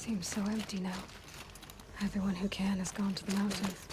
Seems so empty now. Everyone who can has gone to the mountains.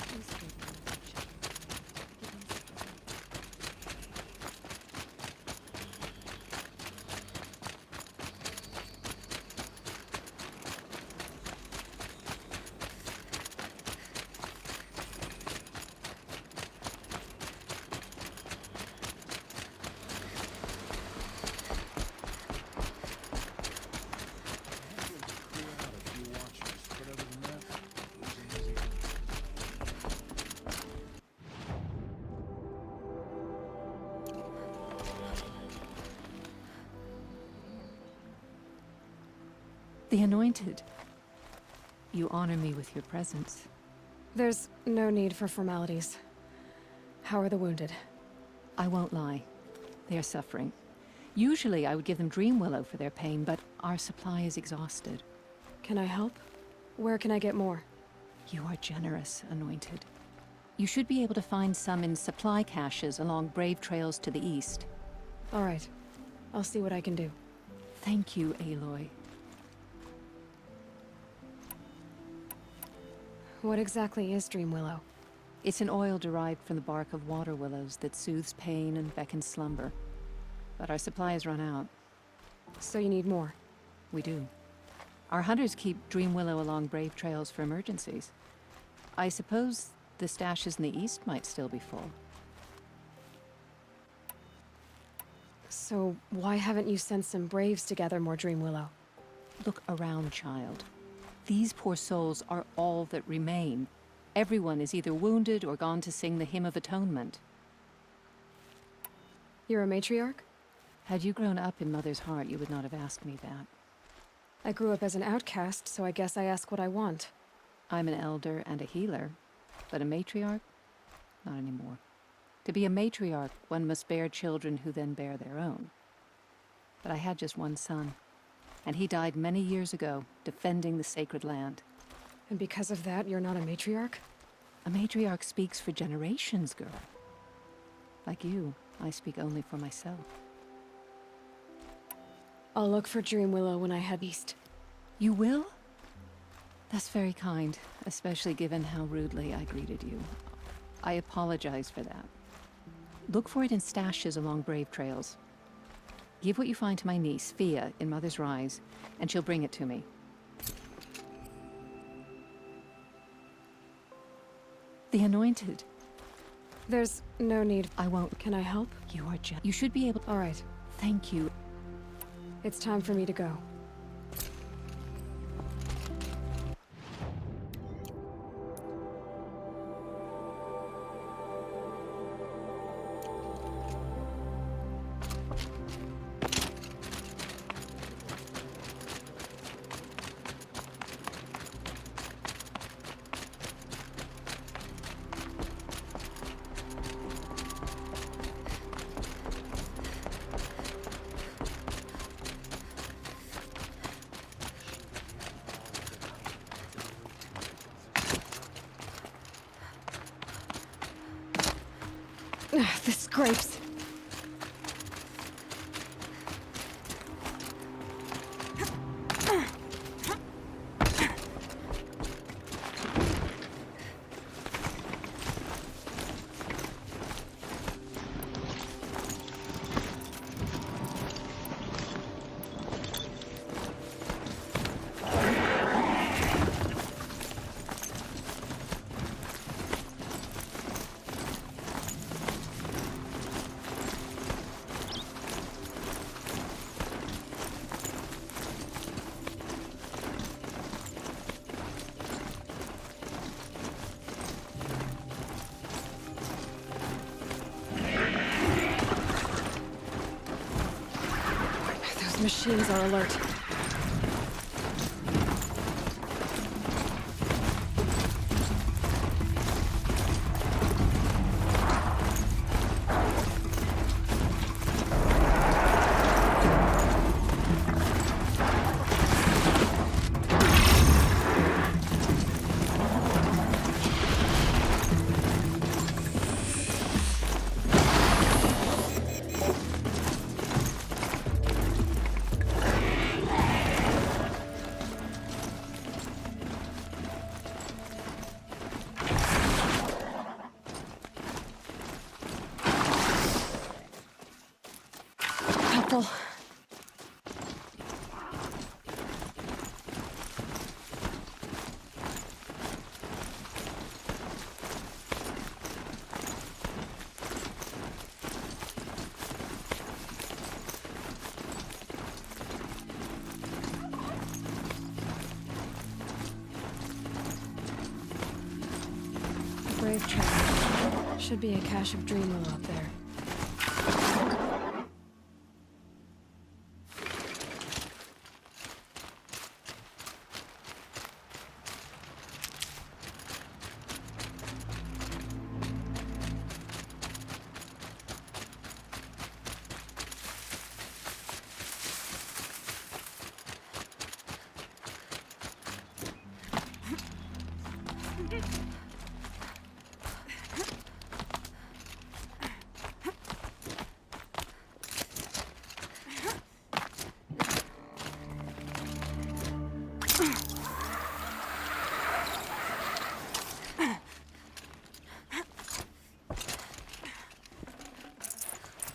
The Anointed. You honor me with your presence. There's no need for formalities. How are the wounded? I won't lie. They are suffering. Usually I would give them Dream Willow for their pain, but our supply is exhausted. Can I help? Where can I get more? You are generous, Anointed. You should be able to find some in supply caches along brave trails to the east. All right. I'll see what I can do. Thank you, Aloy. What exactly is Dream Willow? It's an oil derived from the bark of water willows that soothes pain and beckons slumber. But our supply has run out. So you need more? We do. Our hunters keep Dream Willow along brave trails for emergencies. I suppose the stashes in the east might still be full. So why haven't you sent some braves to gather more Dream Willow? Look around, child. These poor souls are all that remain. Everyone is either wounded or gone to sing the Hymn of Atonement. You're a matriarch? Had you grown up in Mother's heart, you would not have asked me that. I grew up as an outcast, so I guess I ask what I want. I'm an elder and a healer, but a matriarch? Not anymore. To be a matriarch, one must bear children who then bear their own. But I had just one son, and he died many years ago, defending the sacred land. And because of that, you're not a matriarch? A matriarch speaks for generations, girl. Like you, I speak only for myself. I'll look for Dream Willow when I head east. You will? That's very kind, especially given how rudely I greeted you. I apologize for that. Look for it in stashes along brave trails. Give what you find to my niece, Fia, in Mother's Rise, and she'll bring it to me. The Anointed. There's no need. I won't. Can I help? You are You should be able. All right. Thank you. It's time for me to go. The scrapes. Machines are alert. Should be a cache of dream willow up there.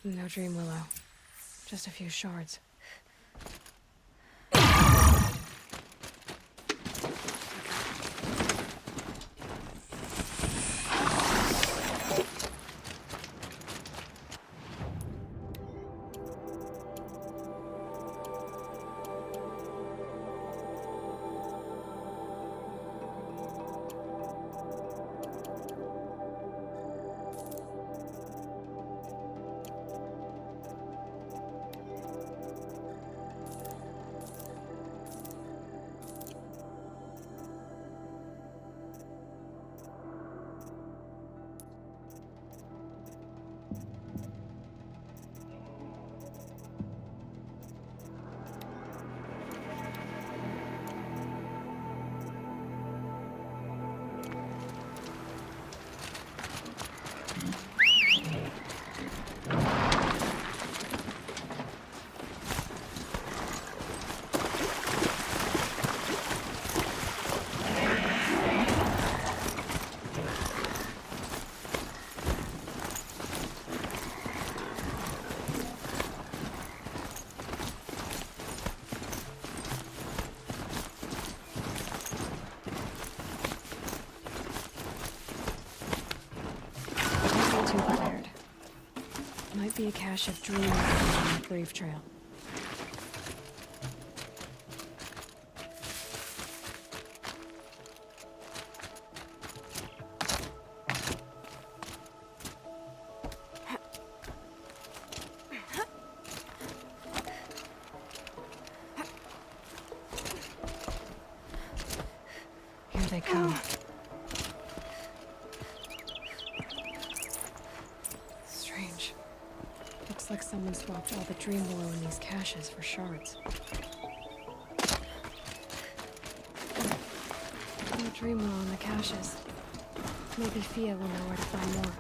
No dream willow. Just a few shards. Too prepared. Might be a cache of dream willow on the Brave Trail. Here they come. Strange. Looks like someone swapped all the dream willow in these caches for shards. No dream willow in the caches. Maybe Fia will know where to find more.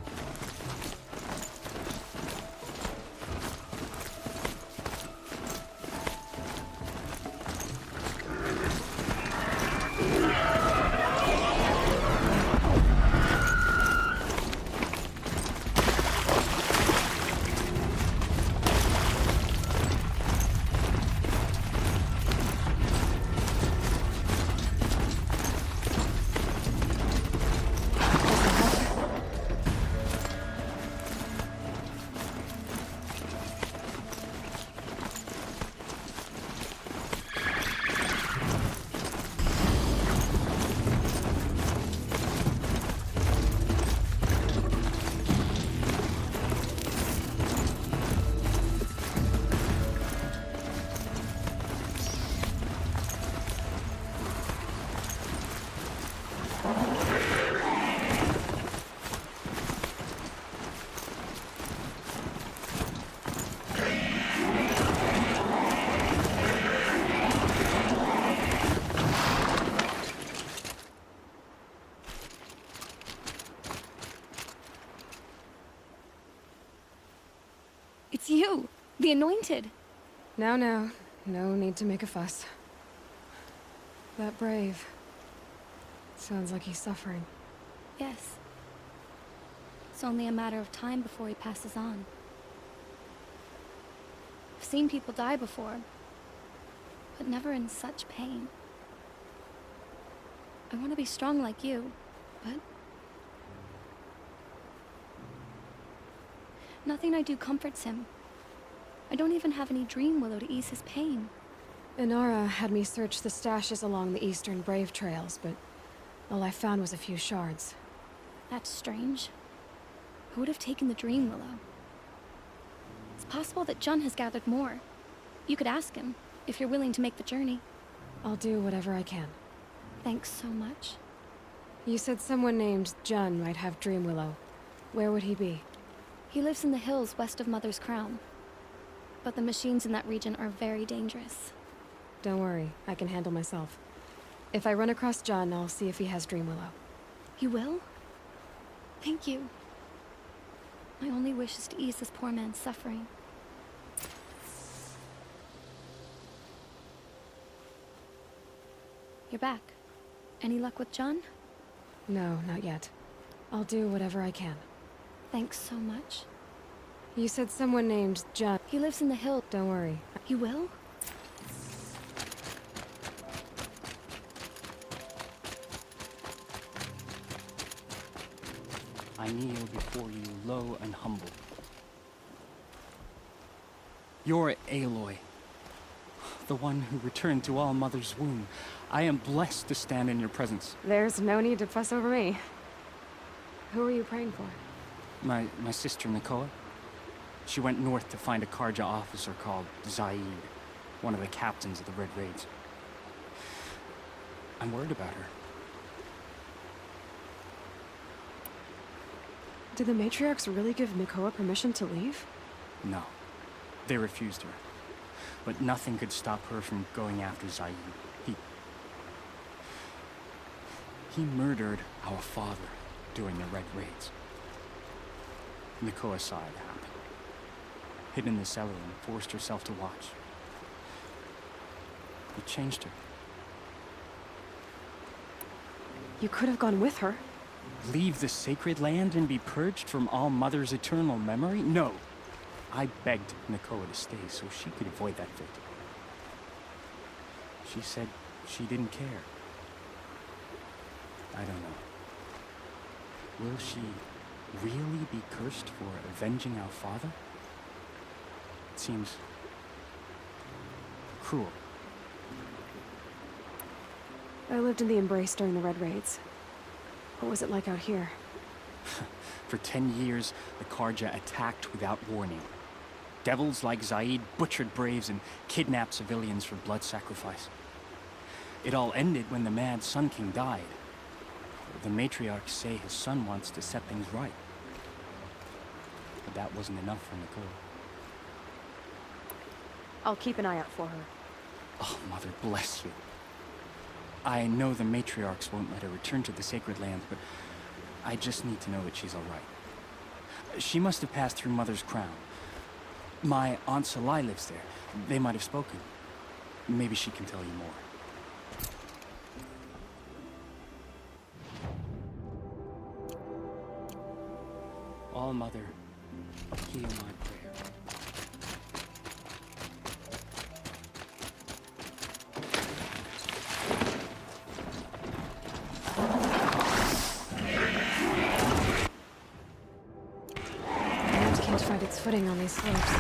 It's you, the Anointed. Now, no need to make a fuss. That Brave. Sounds like he's suffering. Yes. It's only a matter of time before he passes on. I've seen people die before, but never in such pain. I want to be strong like you, but nothing I do comforts him. I don't even have any dream willow to ease his pain. Inara had me search the stashes along the eastern Brave trails, but all I found was a few shards. That's strange. Who would have taken the Dream Willow? It's possible that Jun has gathered more. You could ask him, if you're willing to make the journey. I'll do whatever I can. Thanks so much. You said someone named Jun might have Dream Willow. Where would he be? He lives in the hills west of Mother's Crown. But the machines in that region are very dangerous. Don't worry, I can handle myself. If I run across Jun, I'll see if he has Dream Willow. You will? Thank you. My only wish is to ease this poor man's suffering. You're back. Any luck with Jun? No, not yet. I'll do whatever I can. Thanks so much. You said someone named Jun. He lives in the hill. Don't worry. You will? I kneel before you, low and humble. You're Aloy, the one who returned to All Mother's womb. I am blessed to stand in your presence. There's no need to fuss over me. Who are you praying for? My sister, Nakoa. She went north to find a Karja officer called Zaid, one of the captains of the Red Raids. I'm worried about her. Did the matriarchs really give Nakoa permission to leave? No, they refused her. But nothing could stop her from going after Zaid. He murdered our father during the Red Raids. Nakoa saw it happen. Hid in the cellar and forced herself to watch. It changed her. You could have gone with her. Leave the sacred land and be purged from All Mother's eternal memory? No. I begged Nakoa to stay so she could avoid that fate. She said she didn't care. I don't know. Will she really be cursed for avenging our father? It seems cruel. I lived in the Embrace during the Red Raids. What was it like out here? For 10 years, the Karja attacked without warning. Devils like Zaid butchered braves and kidnapped civilians for blood sacrifice. It all ended when the Mad Sun King died. The matriarchs say his son wants to set things right. But that wasn't enough for Nicole. I'll keep an eye out for her. Oh, Mother bless you. I know the matriarchs won't let her return to the sacred lands, but I just need to know that she's all right. She must have passed through Mother's Crown. My Aunt Salai lives there. They might have spoken. Maybe she can tell you more. All Mother, hear my prayer. Land can't find its footing on these slopes.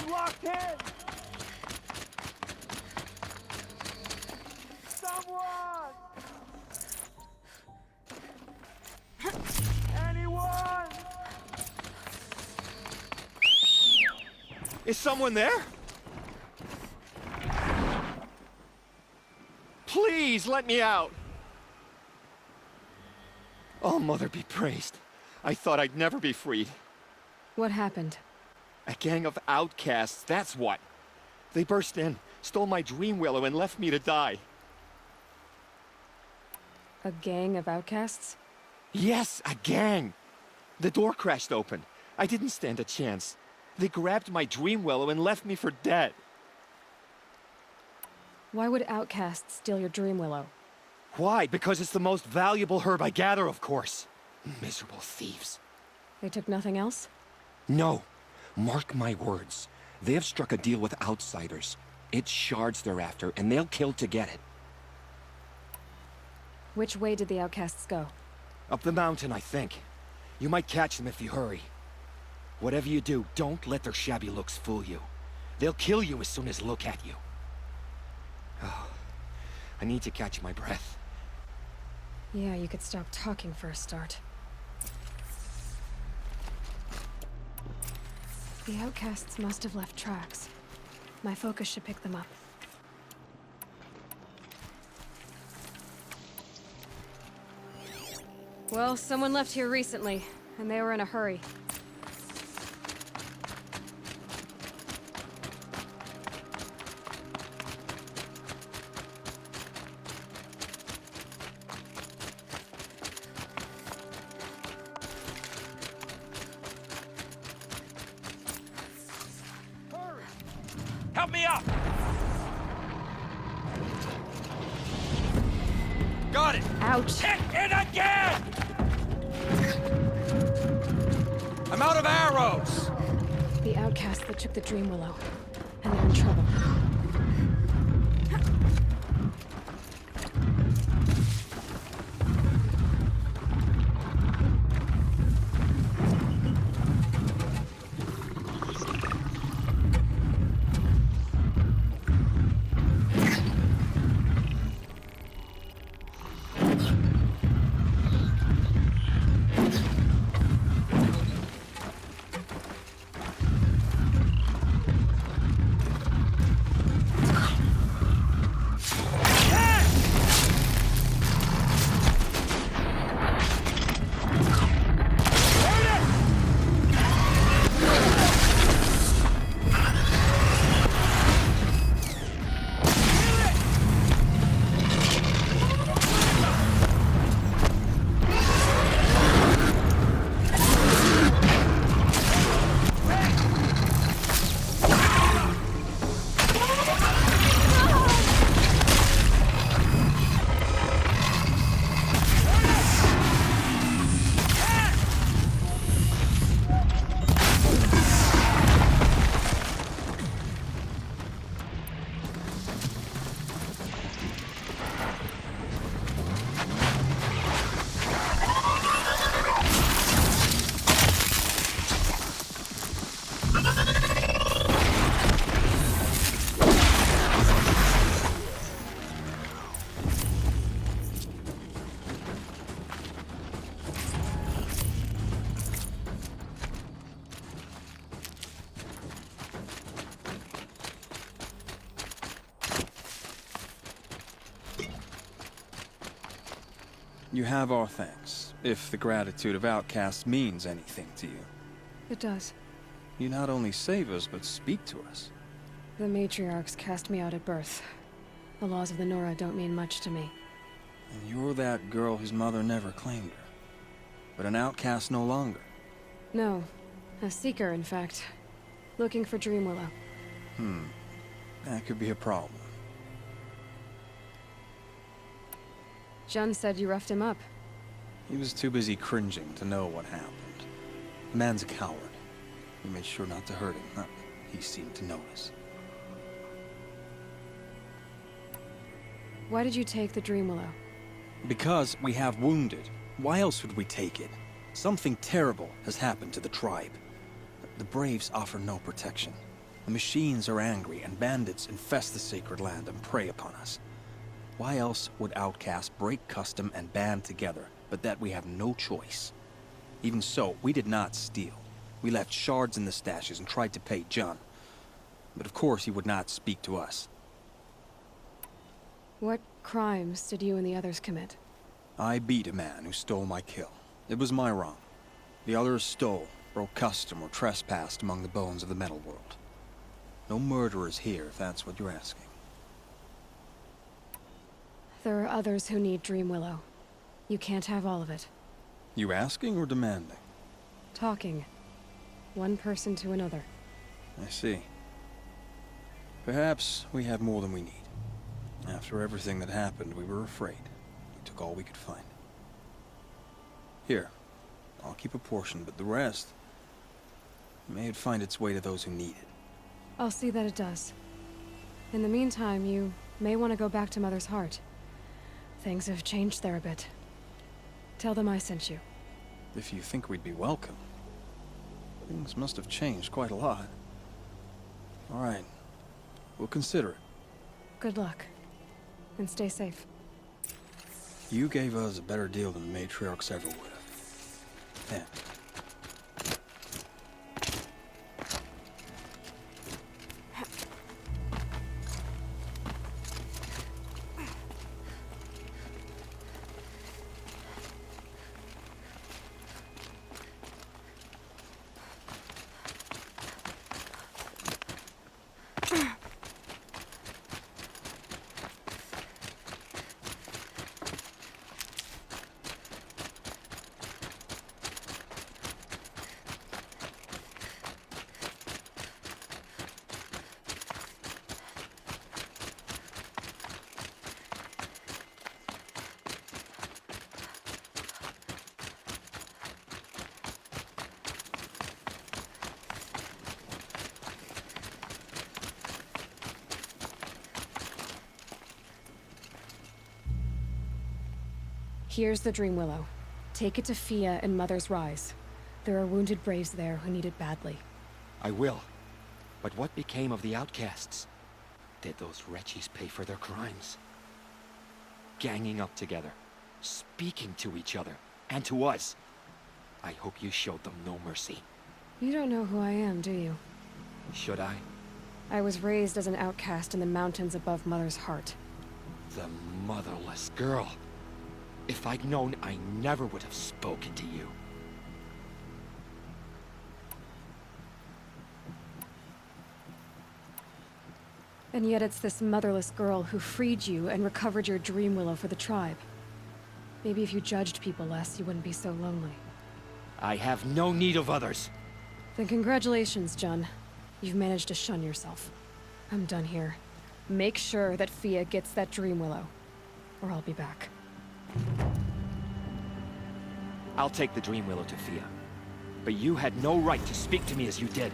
I'm locked in! Someone! Anyone! Is someone there? Please, let me out! Oh, Mother be praised. I thought I'd never be freed. What happened? A gang of outcasts, that's what. They burst in, stole my dream willow, and left me to die. A gang of outcasts? Yes, a gang! The door crashed open. I didn't stand a chance. They grabbed my dream willow and left me for dead. Why would outcasts steal your dream willow? Why? Because it's the most valuable herb I gather, of course. Miserable thieves. They took nothing else? No. Mark my words. They have struck a deal with outsiders. It's shards they're after, and they'll kill to get it. Which way did the outcasts go? Up the mountain, I think. You might catch them if you hurry. Whatever you do, don't let their shabby looks fool you. They'll kill you as soon as look at you. Oh, I need to catch my breath. Yeah, you could stop talking for a start. The outcasts must have left tracks. My focus should pick them up. Well, someone left here recently, and they were in a hurry. Help me up! Got it! Ouch! Hit it again! I'm out of arrows! The outcasts that took the dream willow, and they're in trouble. You have our thanks, if the gratitude of outcasts means anything to you. It does. You not only save us, but speak to us. The matriarchs cast me out at birth. The laws of the Nora don't mean much to me. And you're that girl whose mother never claimed her. But an outcast no longer. No. A seeker, in fact. Looking for Dream Willow. That could be a problem. Jun said you roughed him up. He was too busy cringing to know what happened. The man's a coward. We made sure not to hurt him. He seemed to notice. Why did you take the Dream Willow? Because we have wounded. Why else would we take it? Something terrible has happened to the tribe. The Braves offer no protection. The machines are angry, and bandits infest the sacred land and prey upon us. Why else would outcasts break custom and band together, but that we have no choice? Even so, we did not steal. We left shards in the stashes and tried to pay John. But of course he would not speak to us. What crimes did you and the others commit? I beat a man who stole my kill. It was my wrong. The others stole, broke custom, or trespassed among the bones of the metal world. No murderers here, if that's what you're asking. There are others who need Dream Willow. You can't have all of it. You asking or demanding? Talking. One person to another. I see. Perhaps we have more than we need. After everything that happened, we were afraid. We took all we could find. Here, I'll keep a portion, but the rest... may it find its way to those who need it. I'll see that it does. In the meantime, you may want to go back to Mother's Heart. Things have changed there a bit. Tell them I sent you. If you think we'd be welcome. Things must have changed quite a lot. All right. We'll consider it. Good luck. And stay safe. You gave us a better deal than the matriarchs ever would have. Yeah. Here's the Dream Willow. Take it to Fia and Mother's Rise. There are wounded braves there who need it badly. I will. But what became of the outcasts? Did those wretches pay for their crimes? Ganging up together, speaking to each other, and to us. I hope you showed them no mercy. You don't know who I am, do you? Should I? I was raised as an outcast in the mountains above Mother's Heart. The motherless girl. If I'd known, I never would have spoken to you. And yet it's this motherless girl who freed you and recovered your Dream Willow for the tribe. Maybe if you judged people less, you wouldn't be so lonely. I have no need of others. Then congratulations, Jun. You've managed to shun yourself. I'm done here. Make sure that Fia gets that Dream Willow, or I'll be back. I'll take the Dream Willow to Fia. But you had no right to speak to me as you did.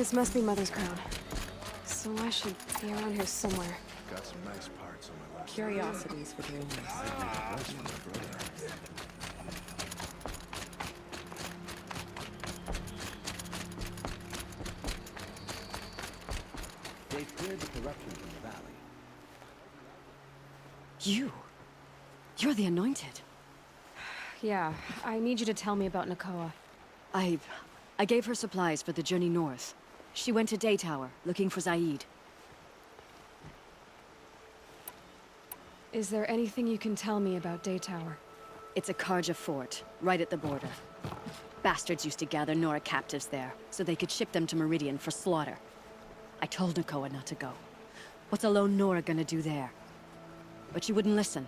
This must be Mother's crown. So I should be around here somewhere. Got some nice parts on my last. Curiosities for dreams. That's my brother. They've cleared the corruption from the valley. You're the Anointed. Yeah, I need you to tell me about Nakoa. I gave her supplies for the journey north. She went to Daytower, looking for Zaid. Is there anything you can tell me about Daytower? It's a Karja fort, right at the border. Bastards used to gather Nora captives there, so they could ship them to Meridian for slaughter. I told Nakoa not to go. What's a lone Nora gonna do there? But she wouldn't listen.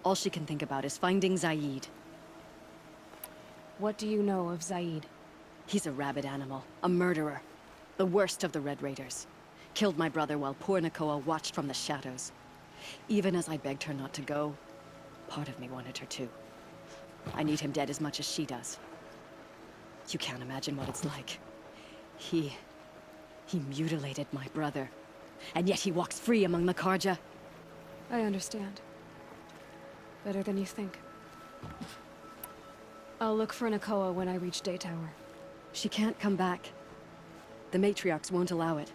All she can think about is finding Zaid. What do you know of Zaid? He's a rabid animal, a murderer. The worst of the Red Raiders. Killed my brother while poor Nakoa watched from the shadows. Even as I begged her not to go, part of me wanted her to. I need him dead as much as she does. You can't imagine what it's like. He mutilated my brother. And yet he walks free among the Karja. I understand. Better than you think. I'll look for Nakoa when I reach Daytower. She can't come back. The matriarchs won't allow it.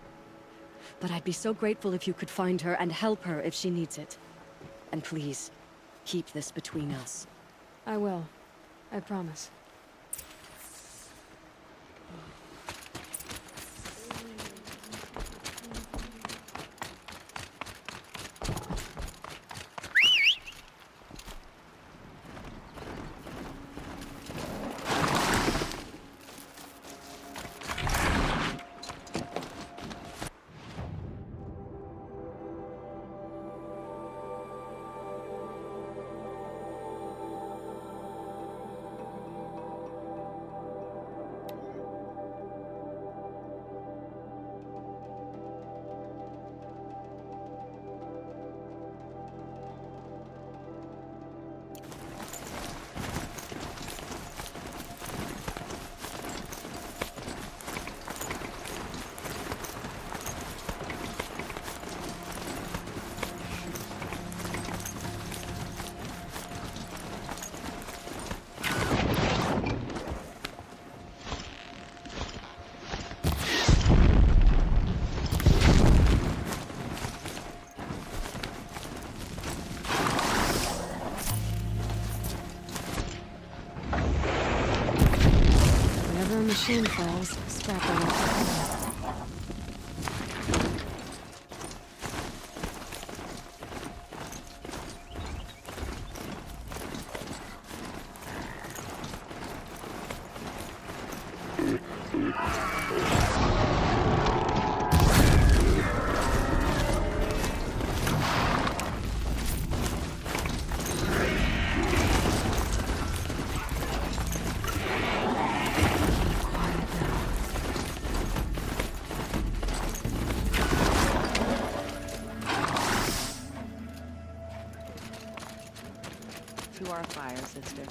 But I'd be so grateful if you could find her and help her if she needs it. And please, keep this between us. I will. I promise. Whenever a machine falls, scrap it. To our fire, sister.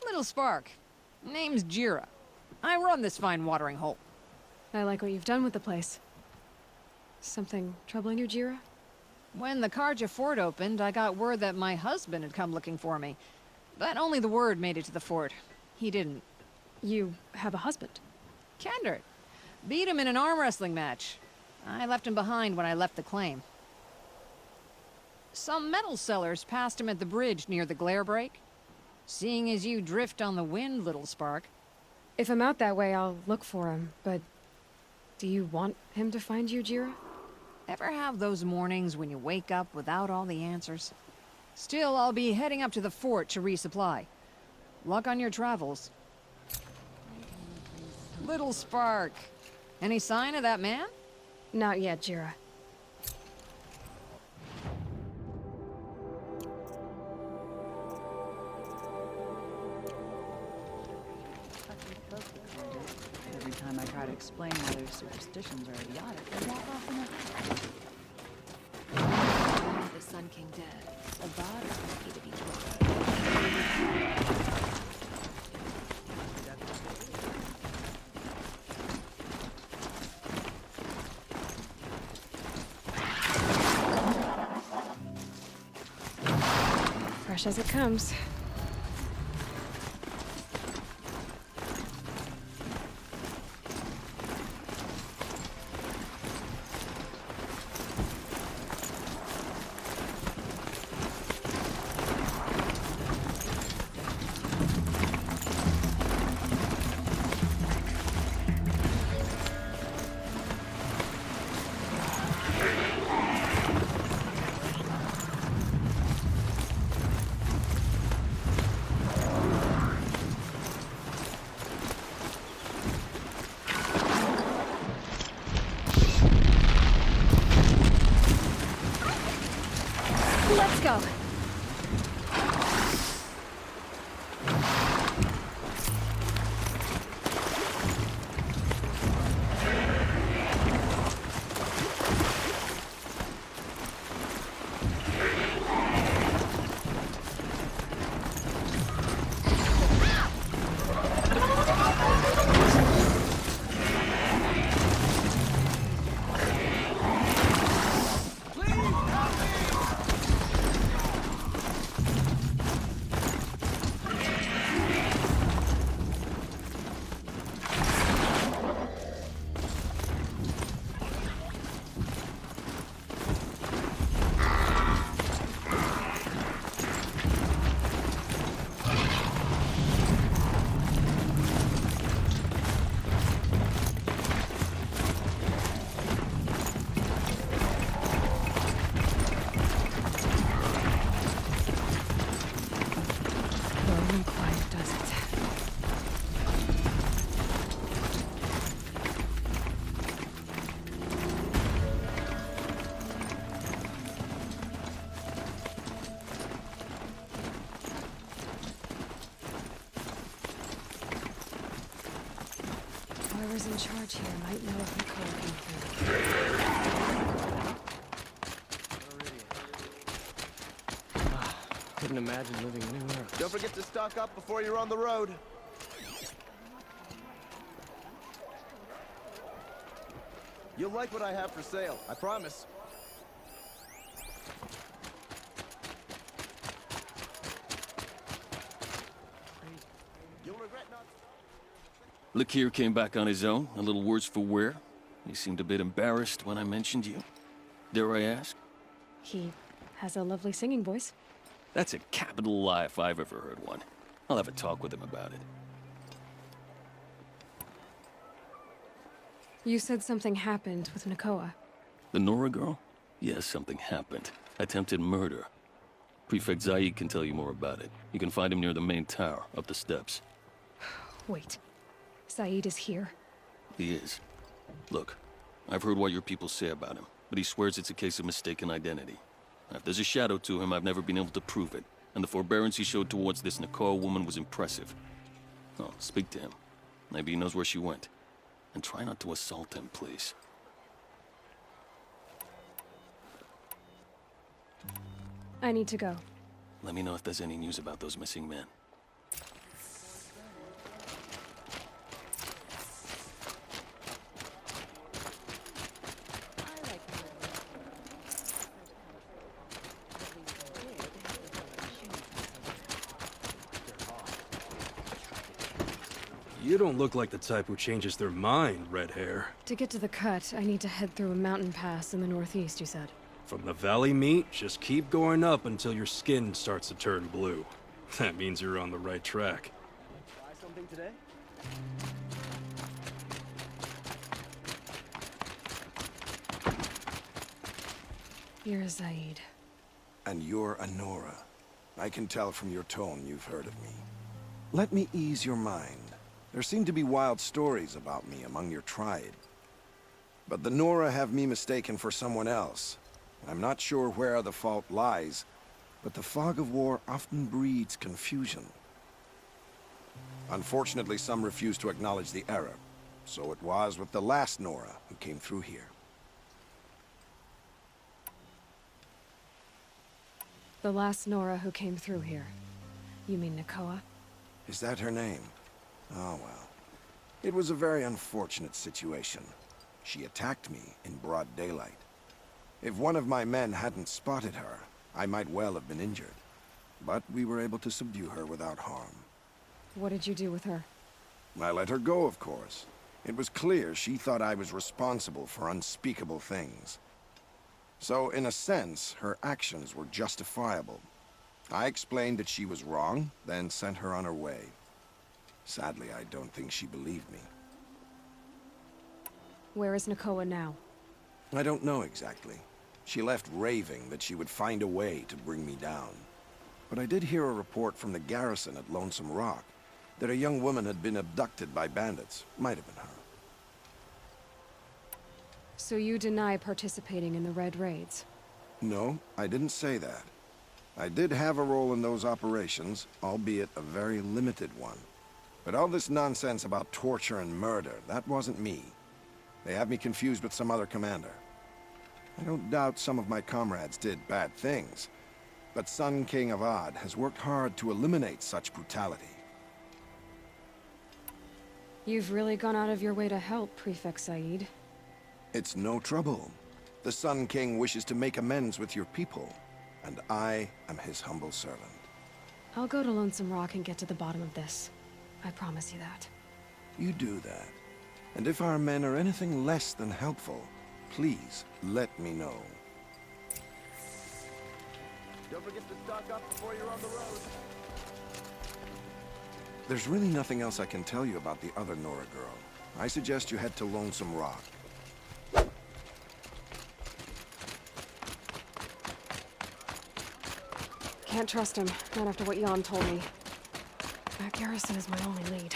Little Spark. Name's Jira. I run this fine watering hole. I like what you've done with the place. Something troubling you, Jira? When the Karja fort opened, I got word that my husband had come looking for me. But only the word made it to the fort. He didn't. You have a husband? Kendrick. Beat him in an arm wrestling match. I left him behind when I left the claim. Some metal sellers passed him at the bridge near the glare break. Seeing as you drift on the wind, Little Spark. If I'm out that way, I'll look for him, but... do you want him to find you, Jira? Ever have those mornings when you wake up without all the answers? Still, I'll be heading up to the fort to resupply. Luck on your travels. Little Spark. Any sign of that man? Not yet, Jira. Every time I try to explain why their superstitions are idiotic, they walk off in a... the Sun King dead, a god is lucky to be tried. Fresh as it comes. Let's go. Slow and quiet does it. Whoever's in charge here might know if Nicole came through. Couldn't imagine living anywhere else. Don't forget to stock up before you're on the road. You'll like what I have for sale, I promise. You'll regret not... Lakir came back on his own, a little worse for wear. He seemed a bit embarrassed when I mentioned you. Dare I ask? He has a lovely singing voice. That's a capital lie if I've ever heard one. I'll have a talk with him about it. You said something happened with Nakoa. The Nora girl? Yes, something happened. Attempted murder. Prefect Zaid can tell you more about it. You can find him near the main tower, up the steps. Wait. Zaid is here. He is. Look, I've heard what your people say about him, but he swears it's a case of mistaken identity. Now, if there's a shadow to him, I've never been able to prove it, and the forbearance he showed towards this Nakoa woman was impressive. Oh, speak to him. Maybe he knows where she went. And try not to assault him, please. I need to go. Let me know if there's any news about those missing men. You don't look like the type who changes their mind, red hair. To get to the cut, I need to head through a mountain pass in the northeast, you said. From the valley meat, just keep going up until your skin starts to turn blue. That means you're on the right track. Buy something today? You're Zaid. And you're a Nora. I can tell from your tone you've heard of me. Let me ease your mind. There seem to be wild stories about me among your tribe. But the Nora have me mistaken for someone else. I'm not sure where the fault lies, but the fog of war often breeds confusion. Unfortunately, some refuse to acknowledge the error. So it was with the last Nora who came through here. The last Nora who came through here. You mean Nakoa? Is that her name? Oh well. It was a very unfortunate situation. She attacked me in broad daylight. If one of my men hadn't spotted her, I might well have been injured. But we were able to subdue her without harm. What did you do with her? I let her go, of course. It was clear she thought I was responsible for unspeakable things. So, in a sense, her actions were justifiable. I explained that she was wrong, then sent her on her way. Sadly, I don't think she believed me. Where is Nakoa now? I don't know exactly. She left raving that she would find a way to bring me down. But I did hear a report from the garrison at Lonesome Rock that a young woman had been abducted by bandits. Might have been her. So you deny participating in the Red Raids? No, I didn't say that. I did have a role in those operations, albeit a very limited one. But all this nonsense about torture and murder, that wasn't me. They have me confused with some other commander. I don't doubt some of my comrades did bad things, but Sun King of Odd has worked hard to eliminate such brutality. You've really gone out of your way to help, Prefect Zaid. It's no trouble. The Sun King wishes to make amends with your people, and I am his humble servant. I'll go to Lonesome Rock and get to the bottom of this. I promise you that. You do that. And if our men are anything less than helpful, please let me know. Don't forget to stock up before you're on the road. There's really nothing else I can tell you about the other Nora girl. I suggest you head to Lonesome Rock. Can't trust him, not after what Jan told me. That garrison is my only lead.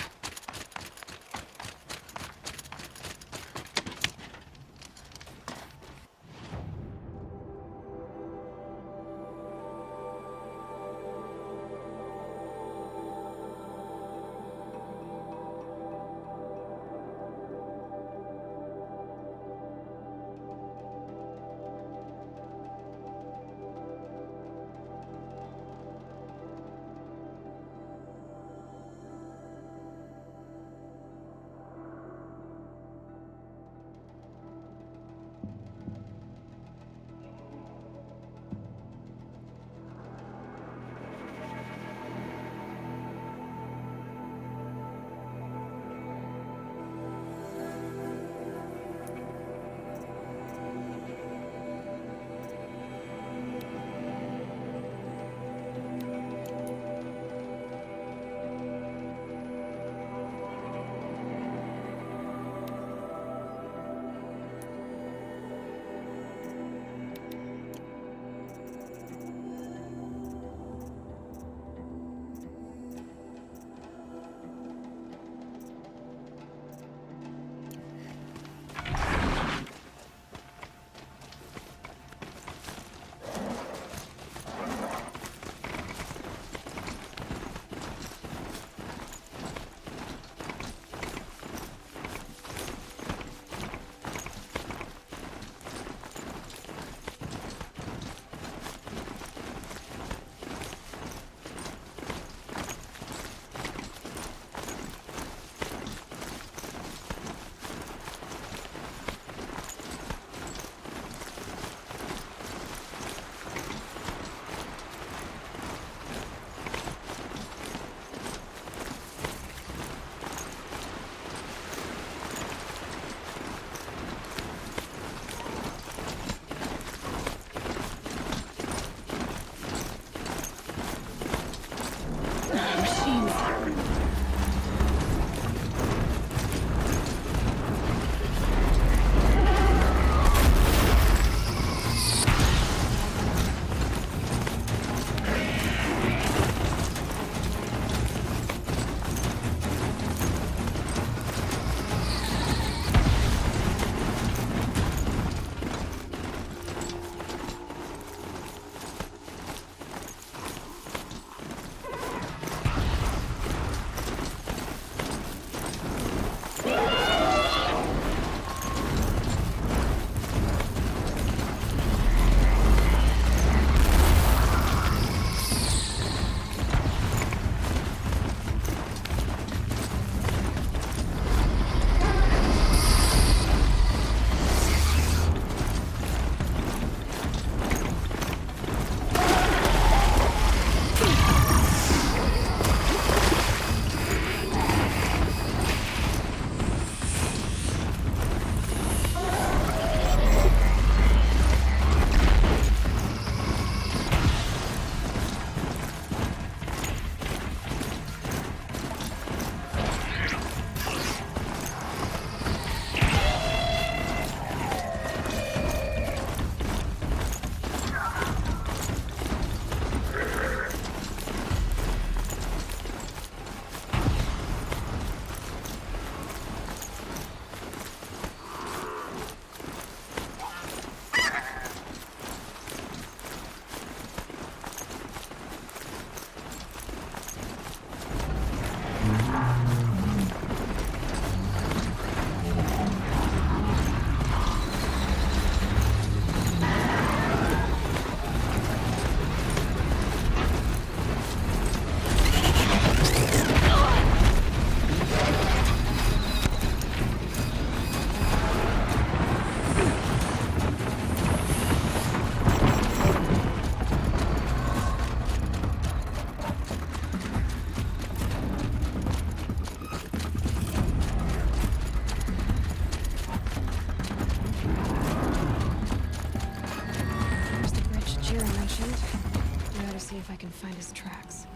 See if I can find his tracks.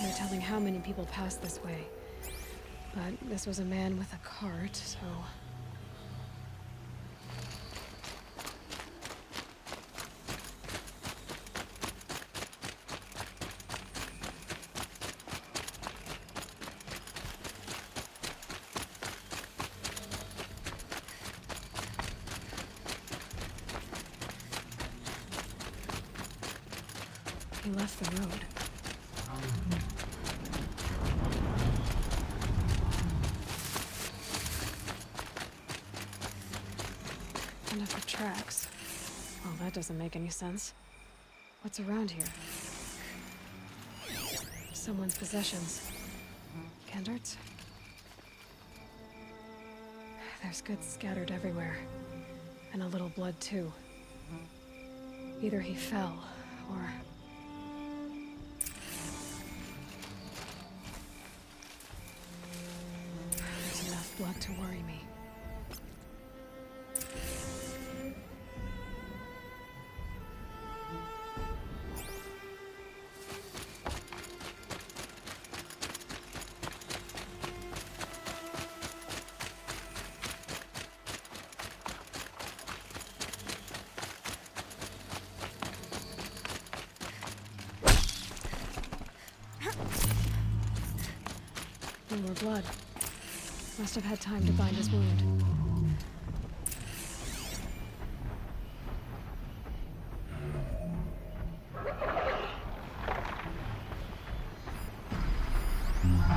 No telling how many people passed this way. But this was a man with a cart, so... He left the road. And up the tracks. Well, that doesn't make any sense. What's around here? Someone's possessions. Kendart's? There's goods scattered everywhere. And a little blood, too. Either he fell, or... There's enough blood to worry me. No more blood. Must have had time to bind his wound.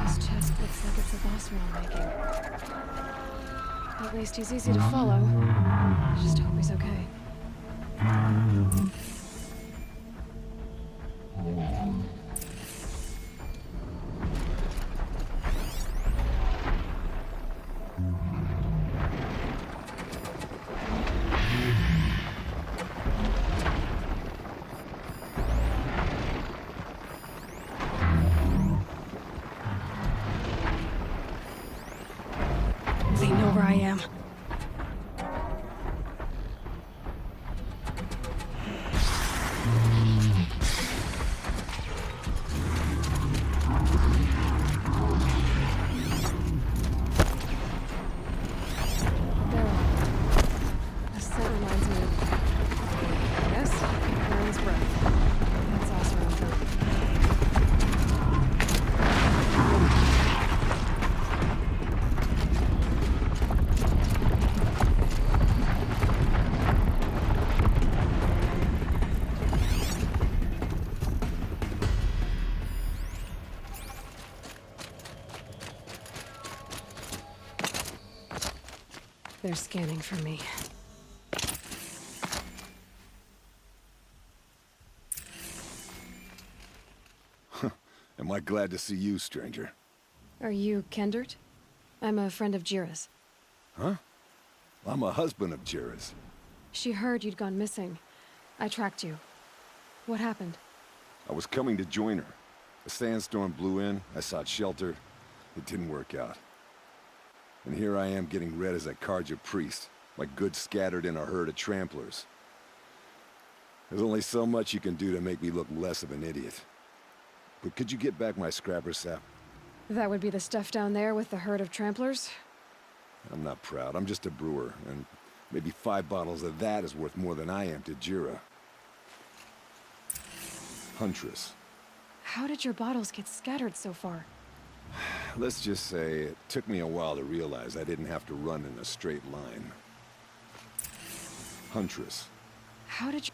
His chest looks like it's of Osram making. At least he's easy to follow. Just hope he's okay. They know where I am. The scent reminds me of... Yes, Baron's breath. That's Osram food. They're scanning for me. Am I glad to see you, stranger? Are you Kendart? I'm a friend of Jira's. Huh? I'm a husband of Jira's. She heard you'd gone missing. I tracked you. What happened? I was coming to join her. A sandstorm blew in, I sought shelter. It didn't work out. And here I am getting read as a Karja priest, my goods scattered in a herd of tramplers. There's only so much you can do to make me look less of an idiot. But could you get back my scrapper sap? That would be the stuff down there with the herd of tramplers? I'm not proud, I'm just a brewer, and maybe 5 bottles of that is worth more than I am to Jira. Huntress. How did your bottles get scattered so far? Let's just say it took me a while to realize I didn't have to run in a straight line. Huntress. How did you...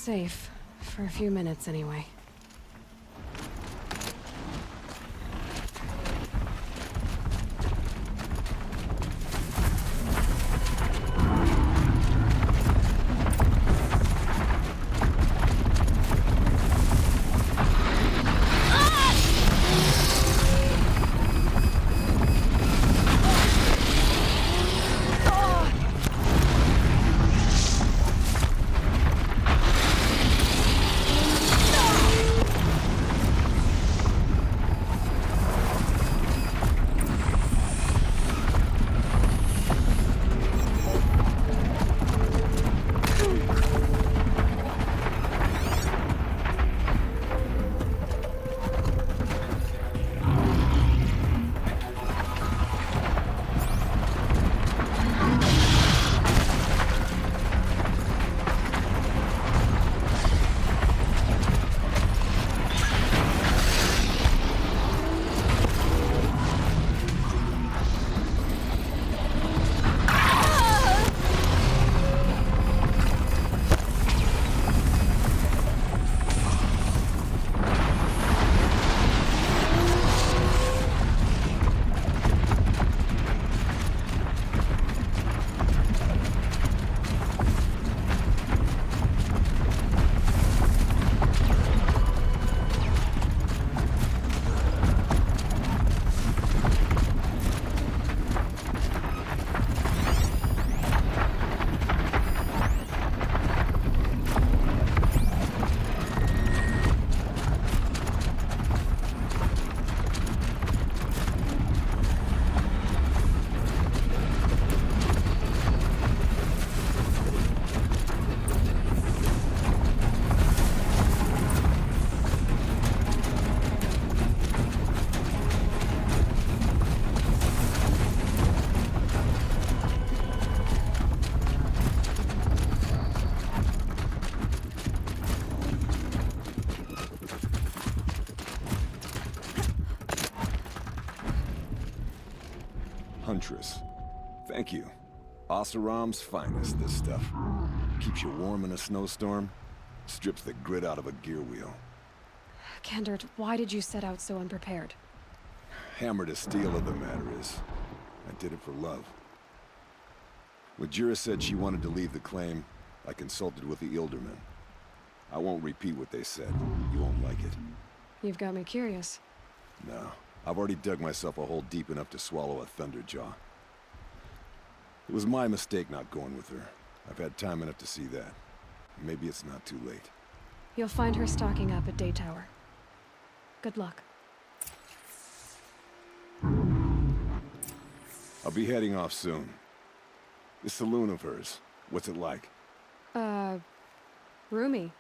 safe. For a few minutes, anyway. Huntress. Thank you. Oseram's finest, this stuff. Keeps you warm in a snowstorm, strips the grit out of a gear wheel. Kendert, why did you set out so unprepared? Hammer to steel of the matter is, I did it for love. When Jira said she wanted to leave the claim, I consulted with the Ildermen. I won't repeat what they said. You won't like it. You've got me curious. No, I've already dug myself a hole deep enough to swallow a Thunderjaw. It was my mistake not going with her. I've had time enough to see that. Maybe it's not too late. You'll find her stocking up at Day Tower. Good luck. I'll be heading off soon. This saloon of hers, what's it like? Roomy.